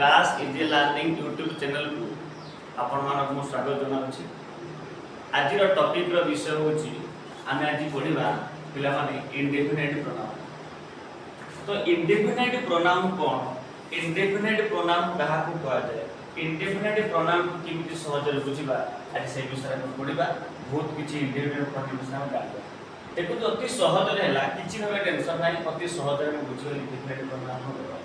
दास easy learning YouTube channel को आपण मानक मु स्वागत जनाउछि। आज टॉपिक रो विषय होछि आमे आज पढिबा पिला माने इंडेफिनिट प्रोनाउन। तो इंडेफिनिट प्रोनाउन कोन, इंडेफिनिट प्रोनाउन कहा को कहा जाय, इंडेफिनिट प्रोनाउन को किमिति सहज बुझिबा आज से विषय में पढिबा। बहुत किछि इंडेफिनिट प्रोनाउन विषय में जानिबा। देखो तो अति सहज रे हला किछि न टेंशन नाही, अति सहज रे बुझिबा इंडेफिनिट प्रोनाउन हो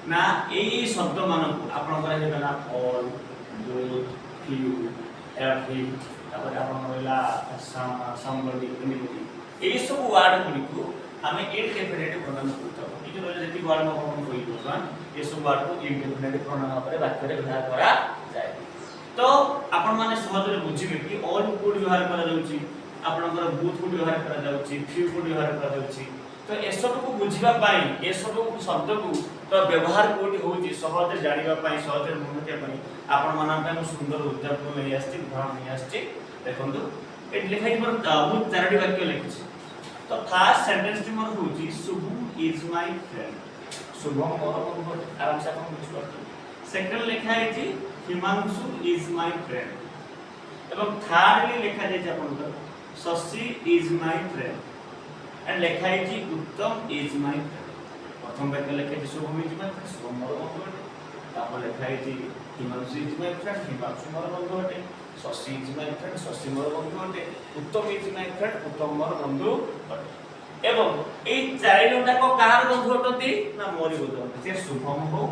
ना। यही शब्द मानक आपणकर हेला ऑल, बोथ, फ्यू, एवरी, तापर आपन कहला समबडी, एनिबडी, एई सब वर्ड गुडी को हमें इंडेफिनिट प्रोनाउन कहतो। ई जो जति वर्ड हम कोइ बर्तमान ये सब वर्ड को इंडेफिनिट प्रोनाउन पर वाक्य रे व्यवहार करा जाय। तो आपन माने सहज रे बुझिबे कि ऑल को व्यवहार करा जाउची, आपनकर बोथ को व्यवहार करा जाउची, फ्यू को व्यवहार करा जाउची। तो ए सब को बुझिबा पाई ए सब शब्द को तो व्यवहार कोठी होची सहज जानिबा पाई, सहज मन के पाई आपण मानन पे सुंदर उदाहरण ले आस्ति, उदाहरण ले आस्ति। देखंतु ए लिखाइ पर मु चारटी वाक्य लिखिछि। तो फर्स्ट सेंटेंस टी मोर होची Shubham is my friend. Shubham मोर बंधु, आराम से आपण बुझ पाछी। सेकंड लिखा है जी हिमांशु इज माय फ्रेंड। एवं थर्ड में लिखा जाय आपण Shashi is my friend and लिखा है जी उत्तम इज माय फ्रेंड। प्रथम वाक्य लिखा है Shubham is my friend, Shubham मोर बंधु अटे। तापर लिखा है जी Himanshu is my friend, Himanshu मोर बंधु अटे। Shashi is my friend, Shashi मोर बंधु अटे। उत्तम इज माय फ्रेंड, उत्तम मोर बंधु अटे। एवं एई चारि जणा को कार बंधु अटती ना मोरी बंधु अटे। से शुभम हो,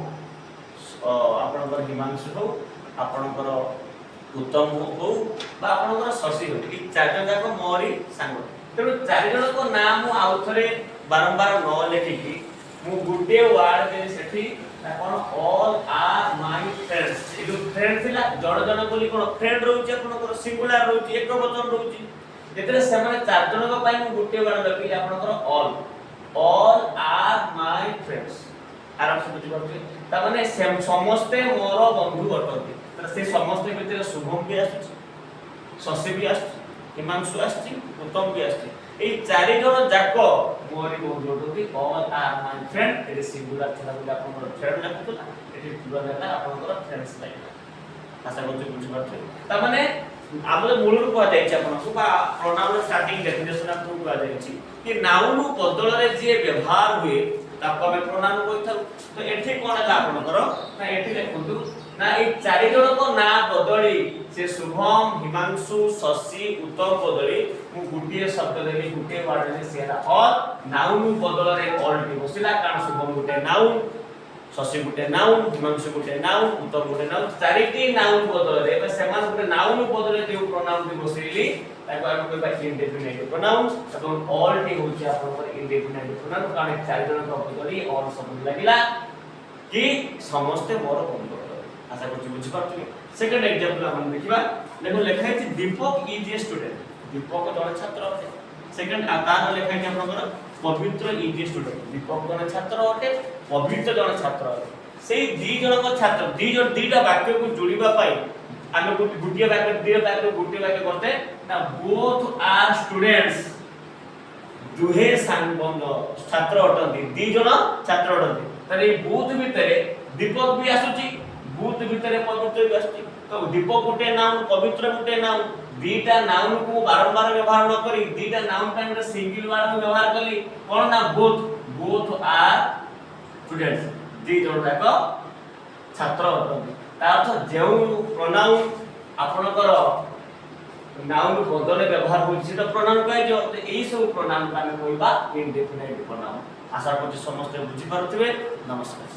आपनकर हिमांशु हो, आपनकर उत्तम हो बा आपनकर शशि हो, ई चारि जणा को मोरी सांग। तेणु चारि जण को नाम आउ थरे बारंबार न लेखिकी मु गुटे वर्ड दे सेठी कोन ऑल आर माय फ्रेंड्स। ए जो फ्रेंड थिला जण जण बोली कोन फ्रेंड रहउची, आपनकर सिंगुलर रहउची, एक वचन रहउची। जेतरे से माने चार जण को पाई मु गुटे वर्ड लखिली आपनकर ऑल आर माय फ्रेंड्स। आराम से बुझि परथे ता माने समस्ते मोर बंधु अटନ୍ତି। त से समस्ते भितर शुभम भी आछी, शशि भी आछी, हिमांशु आछी, उत्तम भी आछी। ए चारि जण जाको मोरी बंधु अटନ୍ତି। ऑल आर माय फ्रेंड ए सिंगुलर थिला बोली आपनकर फ्रेंड लागतला, एठी प्लुरल हैला आपनकर फ्रेंड्स लागला। आशा करछु बुझि परथे। ता माने आबले मूलरु को जाय छै आपनको बा प्रोनाउन स्टार्टिंग डेफिनेशन आपको को जाय छै कि नाउन बदल रे जे व्यवहार हुए ताको हम प्रोनाउन कहथौ। तो एठी कोन है आपनकर ना एठी देखंतु ना ए चारि जण को ना बदली से शुभम, हिमांशु, शशि, उत्तम बदली मु गुटिए शब्द देली, गुटिए वर्ड देली सेरा और नाउन बदल रे ऑल टी बसिला। कारण शुभम गुटे नाउन, शशि गुटे नाउन, हिमांशु गुटे नाउन, उत्तम गुटे नाउन, चारिटी नाउन बदल रे बे समान गुटे नाउन बदल रे जो प्रोनाउन टी बसैली ताको हम कहबा इंडेफिनिट प्रोनाउन। तब ऑल टी होची आपनकर इंडेफिनिट प्रोनाउन। कारण चारि जण को बदली ऑल शब्द लागिला कि समस्त मोर बंधु। आशा करछु बुझि पारथि। सेकंड एग्जांपल हम देखिबा। देखो लिखा है दीपक इज ए स्टूडेंट। दीपक जण छात्र अटे। सेकंड आकार लिखा है आपनकर पवित्र इज ए स्टूडेंट। दीपक जण छात्र अटे, पवित्र जण छात्र अटे। सेई दी जण को छात्र दी जण दीटा वाक्य को जोड़ीबा पाई आमे गुटिया वाक्य दी वाक्य गुटिया वाक्य करते ना बोथ आर स्टूडेंट्स। दुहे संबंध छात्र अटନ୍ତି, दी जण छात्र अटନ୍ତି। तरे बोथ भितरे दीपक भी आसुची, बोथ भितरे पवित्र भी आसुची। तो दीपक गुटे नाउन, पवित्र गुटे नाउन। दीटा नाउन को बारंबार व्यवहार न करी दीटा नाउन टाइम रे सिंगल वर्ड व्यवहार कली कोन ना बोथ। बोथ आर स्टूडेंट्स, दी जण जाक छात्र अटନ୍ତି। ता अर्थ जेउ प्रोनाउन आपनकर नाउन बदले व्यवहार होछि त प्रोनाउन कहि जो। तो एई सब प्रोनाउन का हम कहबा इंडेफिनिट प्रोनाउन। आशा करछि समस्त बुझि पारथिबे। नमस्कार।